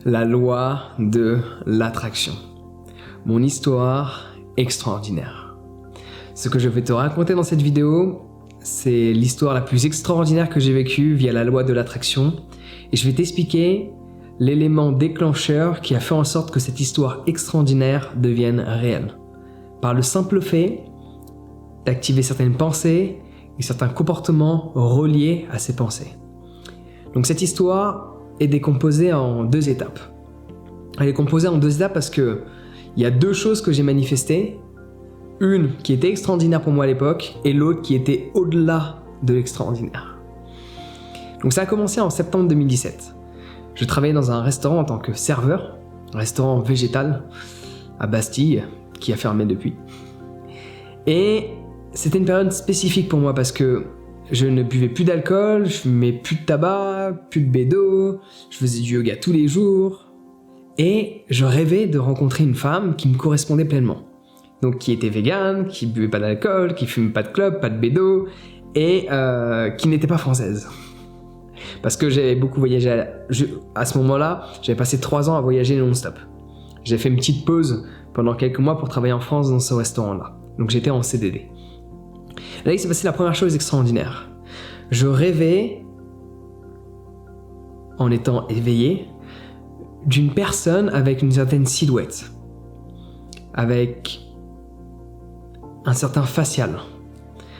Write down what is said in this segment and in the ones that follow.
La loi de l'attraction. Mon histoire extraordinaire. Ce que je vais te raconter dans cette vidéo, c'est l'histoire la plus extraordinaire que j'ai vécue via la loi de l'attraction. Et je vais t'expliquer l'élément déclencheur qui a fait en sorte que cette histoire extraordinaire devienne réelle. Par le simple fait d'activer certaines pensées et certains comportements reliés à ces pensées. Donc cette histoire est décomposée en 2 étapes. Elle est composée en 2 étapes parce que il y a 2 choses que j'ai manifestées. Une qui était extraordinaire pour moi à l'époque et l'autre qui était au-delà de l'extraordinaire. Donc ça a commencé en septembre 2017. Je travaillais dans un restaurant en tant que serveur, un restaurant végétal à Bastille, qui a fermé depuis. Et c'était une période spécifique pour moi parce que je ne buvais plus d'alcool, je fumais plus de tabac, plus de bédo, je faisais du yoga tous les jours. Et je rêvais de rencontrer une femme qui me correspondait pleinement. Donc qui était végane, qui buvait pas d'alcool, qui fumait pas de clope, pas de bédo, et qui n'était pas française. Parce que j'avais beaucoup voyagé à ce moment-là, j'avais passé 3 ans à voyager non-stop. J'ai fait une petite pause pendant quelques mois pour travailler en France dans ce restaurant-là. Donc j'étais en CDD. Là, il s'est passé la première chose extraordinaire. Je rêvais, en étant éveillé, d'une personne avec une certaine silhouette, avec un certain facial,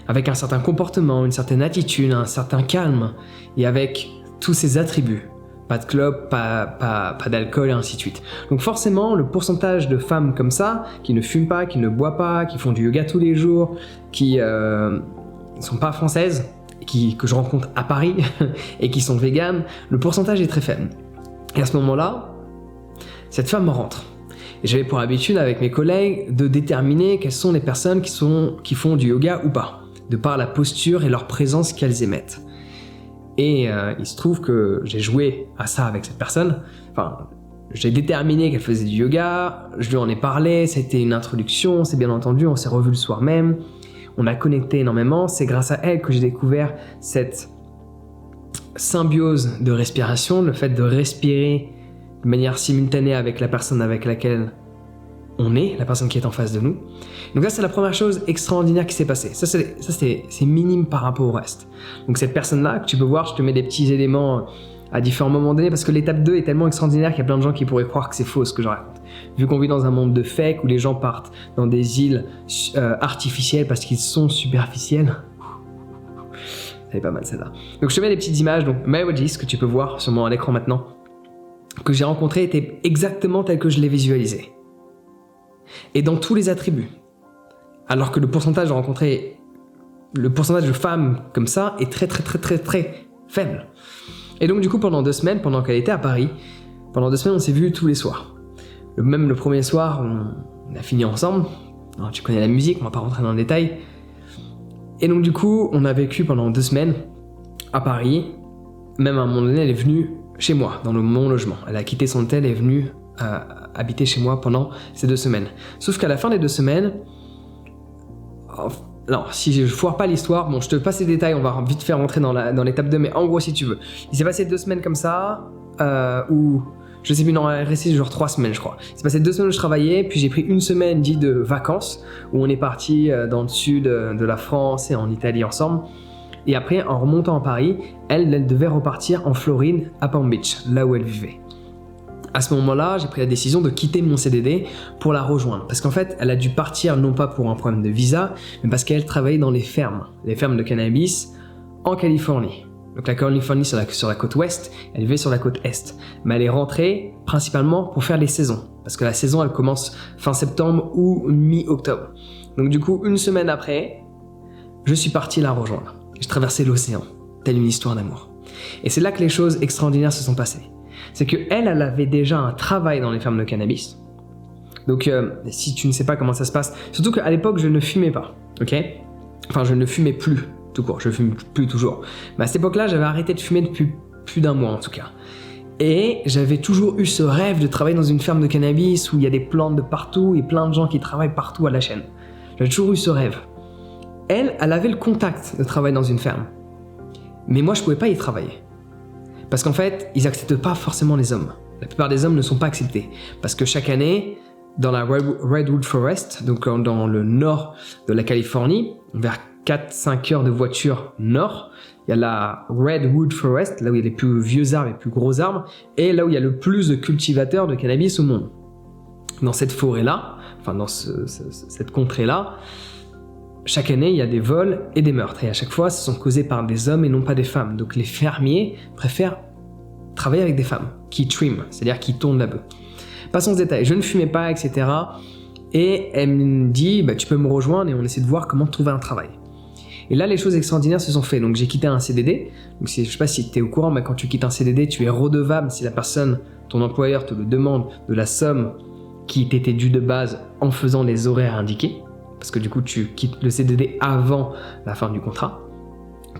avec un certain comportement, une certaine attitude, un certain calme, et avec tous ces attributs. Pas de clope, pas d'alcool, et ainsi de suite. Donc forcément, le pourcentage de femmes comme ça, qui ne fument pas, qui ne boivent pas, qui font du yoga tous les jours, qui ne sont pas françaises, que je rencontre à Paris, et qui sont véganes, le pourcentage est très faible. Et à ce moment-là, cette femme rentre. Et j'avais pour habitude avec mes collègues de déterminer quelles sont les personnes qui font du yoga ou pas, de par la posture et leur présence qu'elles émettent. Et il se trouve que j'ai joué à ça avec cette personne. Enfin, j'ai déterminé qu'elle faisait du yoga, je lui en ai parlé, ça a été une introduction, c'est bien entendu, on s'est revus le soir même, on a connecté énormément, c'est grâce à elle que j'ai découvert cette symbiose de respiration, le fait de respirer de manière simultanée avec la personne avec laquelle on est, la personne qui est en face de nous. Donc ça, c'est la première chose extraordinaire qui s'est passée. Ça, c'est minime par rapport au reste. Donc cette personne-là, que tu peux voir, je te mets des petits éléments à différents moments donnés, parce que l'étape 2 est tellement extraordinaire qu'il y a plein de gens qui pourraient croire que c'est faux ce que je raconte. Vu qu'on vit dans un monde de fake, où les gens partent dans des îles artificielles parce qu'ils sont superficiels. Ça est pas mal celle-là. Donc je te mets des petites images, donc Maewajis, que tu peux voir sûrement à l'écran maintenant, que j'ai rencontré était exactement tel que je l'ai visualisé. Et dans tous les attributs. Alors que le pourcentage de femmes comme ça est très faible. Et donc du coup pendant 2 semaines, pendant qu'elle était à Paris, pendant 2 semaines on s'est vus tous les soirs. Même le premier soir, on a fini ensemble. Alors, tu connais la musique, on va pas rentrer dans le détail. Et donc du coup on a vécu pendant 2 semaines à Paris. Même à un moment donné elle est venue chez moi, dans mon logement. Elle a quitté son hôtel et est venue habiter chez moi pendant ces 2 semaines. Sauf qu'à la fin des 2 semaines, non, si je foire pas l'histoire, bon, je te passe les détails, on va vite faire rentrer dans l'étape 2, mais en gros, si tu veux. Il s'est passé 2 semaines comme ça, où, je sais plus, non, elle est restée genre 3 semaines, je crois. Il s'est passé 2 semaines où je travaillais, puis j'ai pris 1 semaine dite de vacances, où on est parti dans le sud de la France et en Italie ensemble. Et après, en remontant à Paris, elle devait repartir en Floride, à Palm Beach, là où elle vivait. À ce moment-là, j'ai pris la décision de quitter mon CDD pour la rejoindre. Parce qu'en fait, elle a dû partir non pas pour un problème de visa, mais parce qu'elle travaillait dans les fermes de cannabis en Californie. Donc la Californie sur la côte ouest, elle vivait sur la côte est. Mais elle est rentrée principalement pour faire les saisons. Parce que la saison, elle commence fin septembre ou mi-octobre. Donc du coup, 1 semaine après, je suis parti la rejoindre. Je traversais l'océan, telle une histoire d'amour. Et c'est là que les choses extraordinaires se sont passées. C'est qu'elle avait déjà un travail dans les fermes de cannabis. Donc, si tu ne sais pas comment ça se passe, surtout qu'à l'époque, je ne fumais pas, ok ? Enfin, je ne fumais plus, tout court, je fume plus toujours. Mais à cette époque-là, j'avais arrêté de fumer depuis plus d'1 mois en tout cas. Et j'avais toujours eu ce rêve de travailler dans une ferme de cannabis où il y a des plantes de partout et plein de gens qui travaillent partout à la chaîne. J'avais toujours eu ce rêve. Elle avait le contact de travailler dans une ferme. Mais moi, je pouvais pas y travailler. Parce qu'en fait, ils acceptent pas forcément les hommes. la plupart des hommes ne sont pas acceptés. Parce que chaque année, dans la Redwood Forest, donc dans le nord de la Californie, vers 4-5 heures de voiture nord, il y a la Redwood Forest, là où il y a les plus vieux arbres, les plus gros arbres, et là où il y a le plus de cultivateurs de cannabis au monde. Dans cette forêt-là, enfin dans cette contrée-là, chaque année, il y a des vols et des meurtres. Et à chaque fois, ce sont causés par des hommes et non pas des femmes. Donc les fermiers préfèrent travailler avec des femmes qui trim, c'est-à-dire qui tournent la bœuf. Passons aux détails. Je ne fumais pas, etc. Et elle me dit, tu peux me rejoindre et on essaie de voir comment trouver un travail. Et là, les choses extraordinaires se sont faites. Donc j'ai quitté un CDD. Donc je ne sais pas si tu es au courant, mais quand tu quittes un CDD, tu es redevable si la personne, ton employeur te le demande, de la somme qui t'était due de base en faisant les horaires indiqués. Parce que du coup, tu quittes le CDD avant la fin du contrat.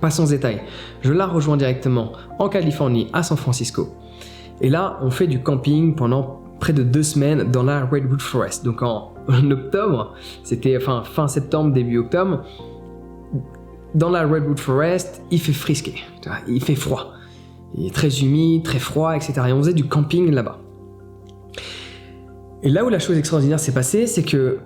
Passons aux détails. Je la rejoins directement en Californie, à San Francisco. Et là, on fait du camping pendant près de 2 semaines dans la Redwood Forest. Donc en octobre, c'était fin septembre, début octobre, dans la Redwood Forest, il fait frisqué, il fait froid. Il est très humide, très froid, etc. Et on faisait du camping là-bas. Et là où la chose extraordinaire s'est passée, c'est que,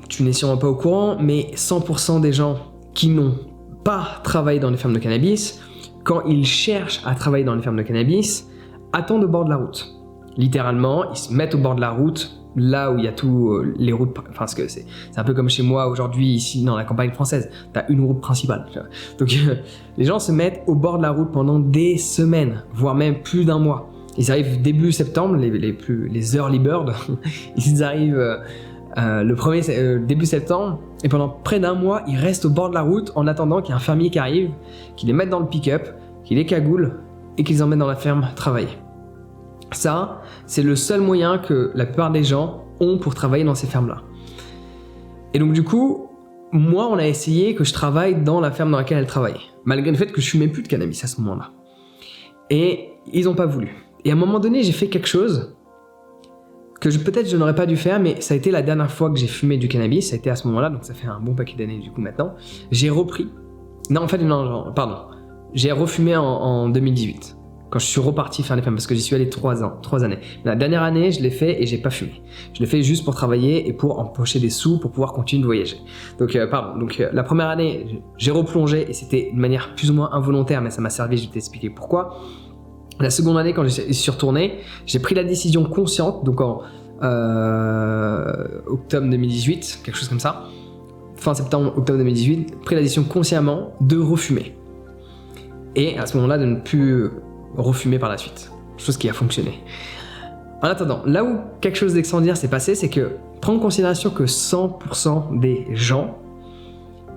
tu n'es sûrement pas au courant, mais 100% des gens qui n'ont pas travaillé dans les fermes de cannabis, quand ils cherchent à travailler dans les fermes de cannabis, attendent au bord de la route. Littéralement, ils se mettent au bord de la route, là où il y a tous les routes, parce que c'est un peu comme chez moi aujourd'hui, ici dans la campagne française, tu as une route principale. Donc les gens se mettent au bord de la route pendant des semaines, voire même plus d'un mois. Ils arrivent début septembre, les early birds, ils arrivent début septembre, et pendant près d'un mois, ils restent au bord de la route en attendant qu'il y ait un fermier qui arrive, qui les mette dans le pick-up, qui les cagoule et qui les emmène dans la ferme travailler. Ça, c'est le seul moyen que la plupart des gens ont pour travailler dans ces fermes-là. Et donc du coup, moi, on a essayé que je travaille dans la ferme dans laquelle elle travaillait, malgré le fait que je fumais plus de cannabis à ce moment-là. Et ils n'ont pas voulu. Et à un moment donné, j'ai fait quelque chose que peut-être je n'aurais pas dû faire, mais ça a été la dernière fois que j'ai fumé du cannabis, ça a été à ce moment-là, donc ça fait un bon paquet d'années du coup maintenant. J'ai repris. J'ai refumé en 2018. Quand je suis reparti faire les fermes, parce que j'y suis allé 3 années. La dernière année, je l'ai fait et j'ai pas fumé. Je l'ai fait juste pour travailler et pour empocher des sous pour pouvoir continuer de voyager. Donc, la première année, j'ai replongé et c'était de manière plus ou moins involontaire, mais ça m'a servi, je vais t'expliquer pourquoi. La seconde année, quand je suis retourné, j'ai pris la décision consciente, donc en octobre 2018, quelque chose comme ça, fin septembre, octobre 2018, pris la décision consciemment de refumer. Et à ce moment-là, de ne plus refumer par la suite, chose qui a fonctionné. En attendant, là où quelque chose d'extraordinaire s'est passé, c'est que prends en considération que 100% des gens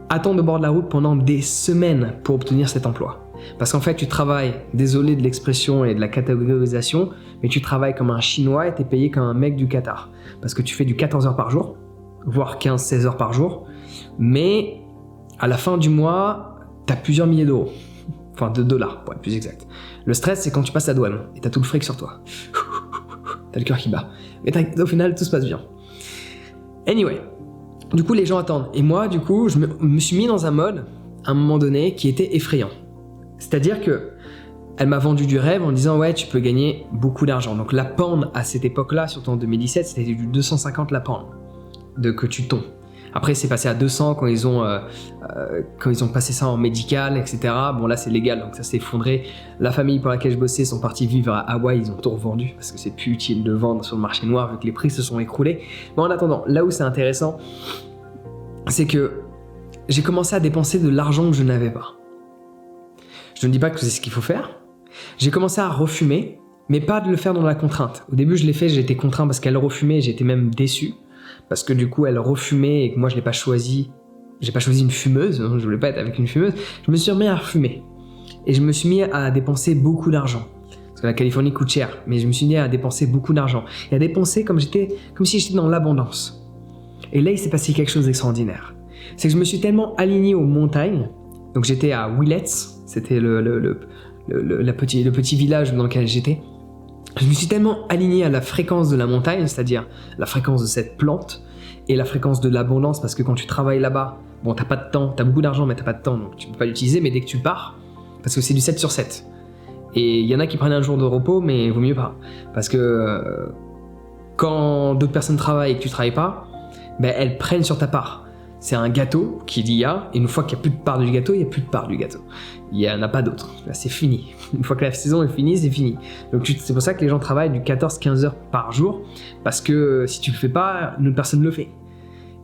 attendent au bord de la route pendant des semaines pour obtenir cet emploi. Parce qu'en fait, tu travailles, désolé de l'expression et de la catégorisation, mais tu travailles comme un Chinois et tu es payé comme un mec du Qatar. Parce que tu fais du 14 heures par jour, voire 15-16 heures par jour, mais à la fin du mois, tu as plusieurs milliers d'euros. Enfin, de dollars, pour être plus exact. Le stress, c'est quand tu passes la douane et tu as tout le fric sur toi. T'as le cœur qui bat. Mais au final, tout se passe bien. Anyway, du coup, les gens attendent. Et moi, du coup, je me suis mis dans un mode, à un moment donné, qui était effrayant. C'est-à-dire que elle m'a vendu du rêve en disant ouais, tu peux gagner beaucoup d'argent. Donc la pound à cette époque-là, surtout en 2017, c'était du 250 la pound que tu tombes. Après, c'est passé à 200 quand ils ont passé ça en médical, etc. Bon, là, c'est légal, donc ça s'est effondré. La famille pour laquelle je bossais sont partis vivre à Hawaï, ils ont tout revendu parce que c'est plus utile de vendre sur le marché noir vu que les prix se sont écroulés. Mais en attendant, là où c'est intéressant, c'est que j'ai commencé à dépenser de l'argent que je n'avais pas. Je ne dis pas que c'est ce qu'il faut faire. J'ai commencé à refumer, mais pas de le faire dans la contrainte. Au début, je l'ai fait, j'ai été contraint parce qu'elle refumait, j'étais même déçu. Parce que du coup, elle refumait et que moi, je l'ai pas choisi. J'ai pas choisi une fumeuse, je voulais pas être avec une fumeuse. Je me suis remis à refumer. Et je me suis mis à dépenser beaucoup d'argent. Parce que la Californie coûte cher, mais je me suis mis à dépenser beaucoup d'argent. Et à dépenser comme si j'étais dans l'abondance. Et là, il s'est passé quelque chose d'extraordinaire. C'est que je me suis tellement aligné aux montagnes. Donc j'étais à Willets, c'était le petit village dans lequel j'étais. Je me suis tellement aligné à la fréquence de la montagne, c'est-à-dire la fréquence de cette plante et la fréquence de l'abondance, parce que quand tu travailles là-bas, bon, t'as pas de temps, t'as beaucoup d'argent, mais t'as pas de temps, donc tu peux pas l'utiliser, mais dès que tu pars, parce que c'est du 7/7. Et il y en a qui prennent un jour de repos, mais il vaut mieux pas. Parce que quand d'autres personnes travaillent et que tu travailles pas, ben, elles prennent sur ta part. C'est un gâteau qu'il y a, et une fois qu'il n'y a plus de part du gâteau, il n'y a plus de part du gâteau. Il n'y en a pas d'autre. Là, c'est fini. Une fois que la saison est finie, c'est fini. Donc c'est pour ça que les gens travaillent du 14-15 heures par jour, parce que si tu le fais pas, une autre personne le fait.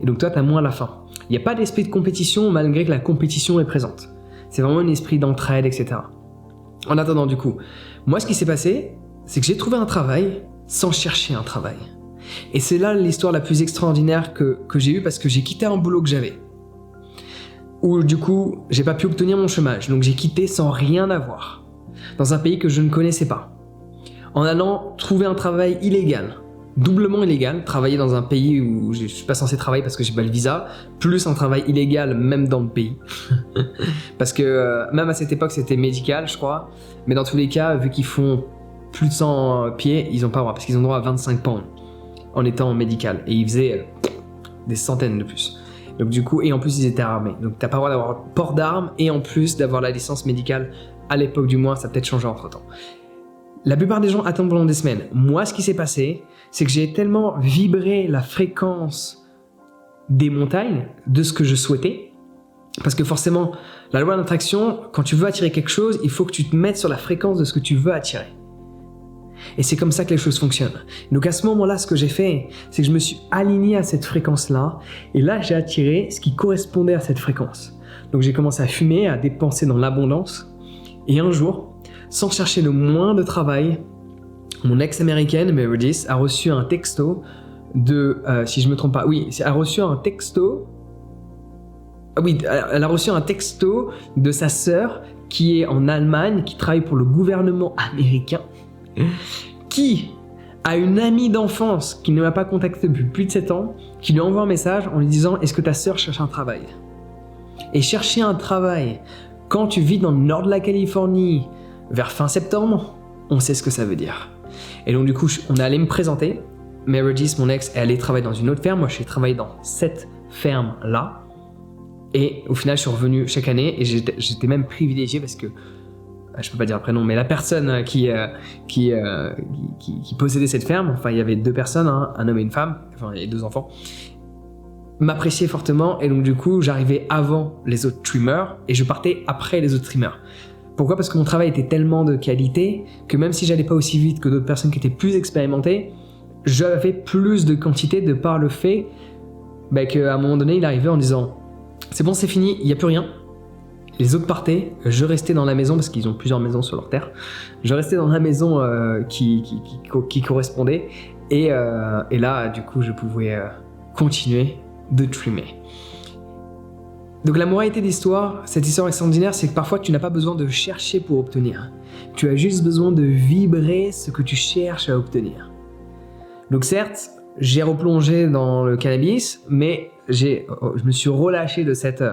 Et donc toi, tu as moins à la fin. Il n'y a pas d'esprit de compétition, malgré que la compétition est présente. C'est vraiment un esprit d'entraide, etc. En attendant, du coup, moi, ce qui s'est passé, c'est que j'ai trouvé un travail sans chercher un travail. Et c'est là l'histoire la plus extraordinaire que j'ai eue, parce que j'ai quitté un boulot que j'avais. Où du coup, j'ai pas pu obtenir mon chômage, donc j'ai quitté sans rien avoir, dans un pays que je ne connaissais pas. En allant trouver un travail illégal, doublement illégal, travailler dans un pays où je suis pas censé travailler parce que j'ai pas le visa, plus un travail illégal même dans le pays. Parce que même à cette époque c'était médical je crois, mais dans tous les cas, vu qu'ils font plus de 100 pieds, ils ont pas le droit, parce qu'ils ont droit à 25 pounds en étant médical, et ils faisaient des centaines de plus. Donc du coup, et en plus ils étaient armés, donc t'as pas le droit d'avoir port d'armes, et en plus d'avoir la licence médicale, à l'époque du moins, ça a peut-être changé entre temps. La plupart des gens attendent pendant des semaines. Moi, ce qui s'est passé, c'est que j'ai tellement vibré la fréquence des montagnes, de ce que je souhaitais, parce que forcément, la loi d'attraction, quand tu veux attirer quelque chose, il faut que tu te mettes sur la fréquence de ce que tu veux attirer. Et c'est comme ça que les choses fonctionnent. Donc à ce moment-là, ce que j'ai fait, c'est que je me suis aligné à cette fréquence-là, et là, j'ai attiré ce qui correspondait à cette fréquence. Donc j'ai commencé à fumer, à dépenser dans l'abondance, et un jour, sans chercher le moins de travail, mon ex-américaine, Meredith, a reçu un texto de, si je me trompe pas, oui, elle a reçu un texto, oui, elle a reçu un texto de sa sœur qui est en Allemagne, qui travaille pour le gouvernement américain, qui a une amie d'enfance qui ne m'a pas contacté depuis plus de 7 ans, qui lui envoie un message en lui disant « Est-ce que ta sœur cherche un travail ?» Et chercher un travail, quand tu vis dans le nord de la Californie, vers fin septembre, on sait ce que ça veut dire. Et donc du coup, on est allé me présenter. Meredith, mon ex, est allée travailler dans une autre ferme. Moi, je suis travaillé dans cette ferme-là. Et au final, je suis revenu chaque année, et j'étais même privilégié parce que, je peux pas dire le prénom, mais la personne qui possédait cette ferme, enfin il y avait 2 personnes, hein, un homme et une femme, enfin il y avait 2 enfants, m'appréciait fortement, et donc du coup j'arrivais avant les autres trimmers et je partais après les autres trimmers. Pourquoi ? Parce que mon travail était tellement de qualité que même si j'allais pas aussi vite que d'autres personnes qui étaient plus expérimentées, j'avais plus de quantité de par le fait qu'à un moment donné il arrivait en disant c'est bon, c'est fini, il n'y a plus rien. Les autres partaient, je restais dans la maison parce qu'ils ont plusieurs maisons sur leur terre. Je restais dans la maison qui correspondait, et là du coup je pouvais continuer de trimmer. Donc la moralité de l'histoire, cette histoire extraordinaire, c'est que parfois tu n'as pas besoin de chercher pour obtenir. Tu as juste besoin de vibrer ce que tu cherches à obtenir. Donc certes, j'ai replongé dans le cannabis, mais je me suis relâché de cette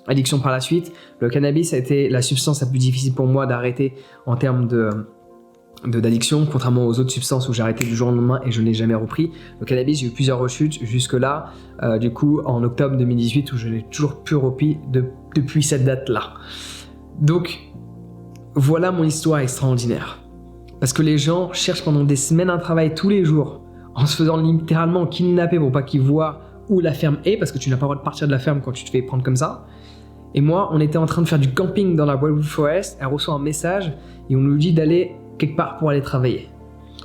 addiction par la suite. Le cannabis a été la substance la plus difficile pour moi d'arrêter en termes d'addiction, contrairement aux autres substances où j'ai arrêté du jour au lendemain et je n'ai jamais repris. Le cannabis, j'ai eu plusieurs rechutes jusque-là, du coup en octobre 2018, où je n'ai toujours plus repris depuis cette date-là. Donc voilà mon histoire extraordinaire. Parce que les gens cherchent pendant des semaines un travail tous les jours, en se faisant littéralement kidnapper pour pas qu'ils voient où la ferme est, parce que tu n'as pas le droit de partir de la ferme quand tu te fais prendre comme ça. Et moi, on était en train de faire du camping dans la Wildwood Forest, elle reçoit un message et on nous dit d'aller quelque part pour aller travailler.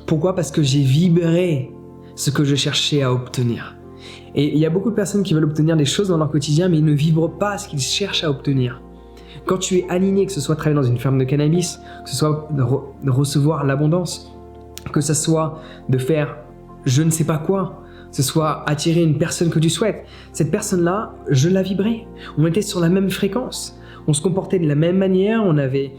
Pourquoi ? Parce que j'ai vibré ce que je cherchais à obtenir. Et il y a beaucoup de personnes qui veulent obtenir des choses dans leur quotidien, mais ils ne vibrent pas ce qu'ils cherchent à obtenir. Quand tu es aligné, que ce soit travailler dans une ferme de cannabis, que ce soit de recevoir l'abondance, que ce soit de faire je ne sais pas quoi, que ce soit attirer une personne que tu souhaites, cette personne-là, je la vibrais. On était sur la même fréquence, on se comportait de la même manière, on avait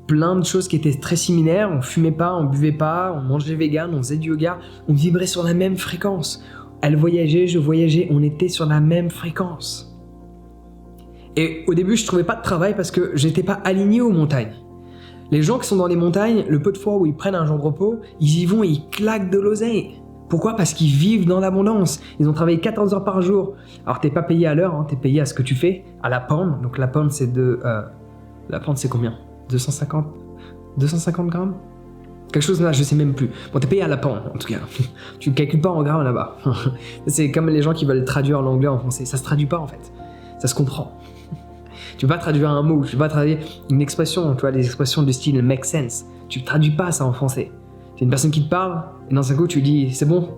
plein de choses qui étaient très similaires, on fumait pas, on buvait pas, on mangeait vegan, on faisait du yoga, on vibrait sur la même fréquence. Elle voyageait, je voyageais, on était sur la même fréquence. Et au début, je trouvais pas de travail parce que j'étais pas aligné aux montagnes. Les gens qui sont dans les montagnes, le peu de fois où ils prennent un jour de repos, ils y vont et ils claquent de l'oseille. Pourquoi ? Parce qu'ils vivent dans l'abondance. Ils ont travaillé 14 heures par jour. Alors t'es pas payé à l'heure, hein, t'es payé à ce que tu fais, à la pound. Donc la pound c'est la pound c'est combien ? 250 ? 250 grammes? Quelque chose là, je sais même plus. Bon, t'es payé à la pound, en tout cas. Tu ne calcules pas en grammes là-bas. C'est comme les gens qui veulent traduire l'anglais en français. Ça se traduit pas en fait. Ça se comprend. Tu peux pas traduire un mot, tu peux pas traduire une expression, tu vois, les expressions de style make sense. Tu traduis pas ça en français. C'est une personne qui te parle, et dans un coup tu lui dis c'est bon,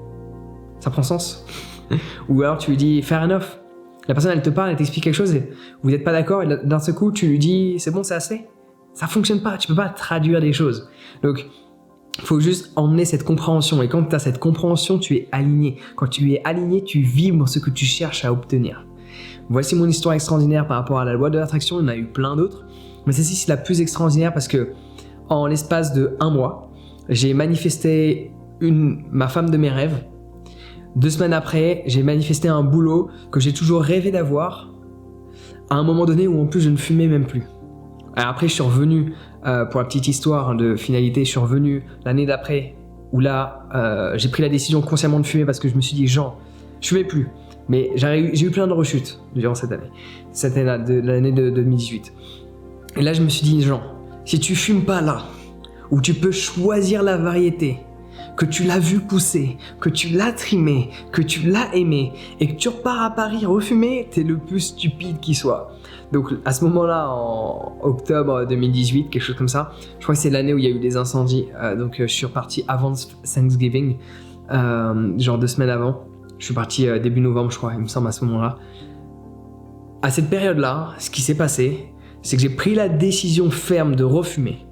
ça prend sens. Ou alors tu lui dis fair enough. La personne elle te parle, elle t'explique quelque chose et vous n'êtes pas d'accord, et d'un seul coup tu lui dis c'est bon, c'est assez. Ça fonctionne pas, tu peux pas traduire des choses. Donc il faut juste emmener cette compréhension, et quand tu as cette compréhension, tu es aligné. Quand tu es aligné, tu vibres ce que tu cherches à obtenir. Voici mon histoire extraordinaire par rapport à la loi de l'attraction, il y en a eu plein d'autres. Mais celle-ci, c'est la plus extraordinaire parce que en l'espace de 1 mois, j'ai manifesté ma femme de mes rêves. 2 semaines après, j'ai manifesté un boulot que j'ai toujours rêvé d'avoir à un moment donné où en plus je ne fumais même plus. Alors après, je suis revenu, pour la petite histoire de finalité, je suis revenu l'année d'après où là, j'ai pris la décision consciemment de fumer parce que je me suis dit, Jean, je fumais plus. Mais j'ai eu plein de rechutes durant cette année, l'année de 2018. Et là, je me suis dit, Jean, si tu fumes pas là, où tu peux choisir la variété, que tu l'as vu pousser, que tu l'as trimé, que tu l'as aimé, et que tu repars à Paris refumer, t'es le plus stupide qui soit. Donc à ce moment-là, en octobre 2018, quelque chose comme ça, je crois que c'est l'année où il y a eu des incendies, donc je suis reparti avant Thanksgiving, genre 2 semaines avant. Je suis parti début novembre, je crois, il me semble, à ce moment-là. À cette période-là, ce qui s'est passé, c'est que j'ai pris la décision ferme de refumer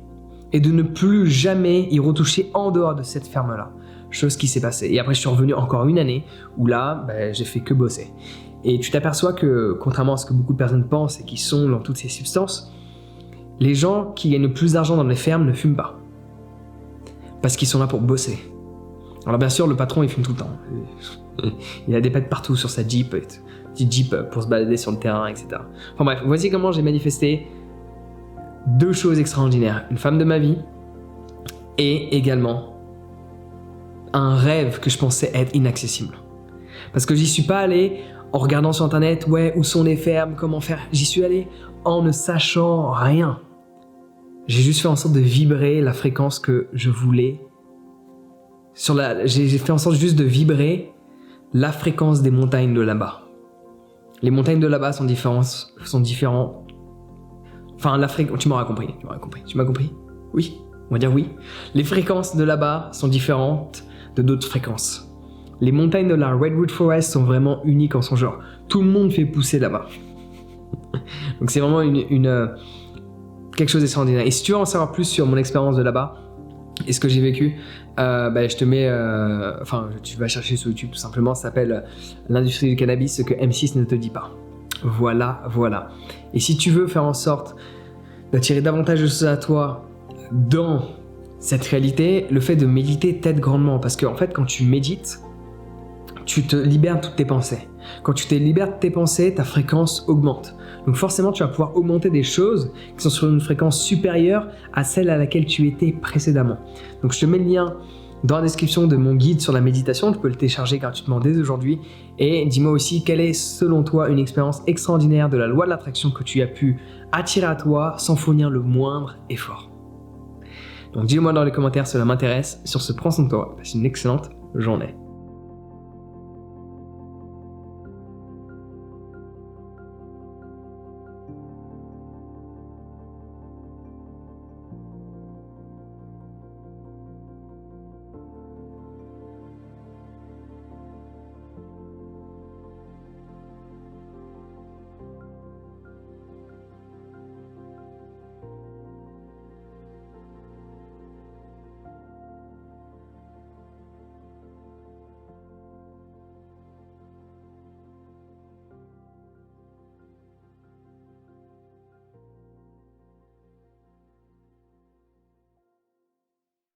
et de ne plus jamais y retoucher en dehors de cette ferme-là. Chose qui s'est passée. Et après, je suis revenu encore une année où là, j'ai fait que bosser. Et tu t'aperçois que, contrairement à ce que beaucoup de personnes pensent et qui sont dans toutes ces substances, les gens qui gagnent le plus d'argent dans les fermes ne fument pas. Parce qu'ils sont là pour bosser. Alors bien sûr, le patron, il fume tout le temps. Il a des pets partout sur sa Jeep, petite Jeep pour se balader sur le terrain, etc. Enfin bref, voici comment j'ai manifesté 2 choses extraordinaires. Une femme de ma vie et également un rêve que je pensais être inaccessible. Parce que j'y suis pas allé en regardant sur internet, où sont les fermes, comment faire. J'y suis allé en ne sachant rien. J'ai juste fait en sorte de vibrer la fréquence que je voulais. J'ai fait en sorte juste de vibrer la fréquence des montagnes de là-bas. Les montagnes de là-bas sont différentes. Enfin, tu m'auras compris. Tu m'as compris? Oui, on va dire oui. Les fréquences de là-bas sont différentes de d'autres fréquences. Les montagnes de la Redwood Forest sont vraiment uniques en son genre. Tout le monde fait pousser là-bas. Donc c'est vraiment quelque chose d'extraordinaire. Et si tu veux en savoir plus sur mon expérience de là-bas et ce que j'ai vécu, je te mets... tu vas chercher sur YouTube tout simplement, ça s'appelle l'industrie du cannabis, ce que M6 ne te dit pas. Voilà. Et si tu veux faire en sorte d'attirer davantage de choses à toi dans cette réalité, le fait de méditer t'aide grandement. Parce qu'en fait, quand tu médites, tu te libères de toutes tes pensées. Quand tu te libères de tes pensées, ta fréquence augmente. Donc forcément, tu vas pouvoir augmenter des choses qui sont sur une fréquence supérieure à celle à laquelle tu étais précédemment. Donc je te mets le lien dans la description de mon guide sur la méditation. Tu peux le télécharger gratuitement dès aujourd'hui. Et dis-moi aussi quelle est selon toi une expérience extraordinaire de la loi de l'attraction que tu as pu attirer à toi sans fournir le moindre effort. Donc dis-le moi dans les commentaires, cela m'intéresse. Sur ce, prends soin de toi. Passe une excellente journée.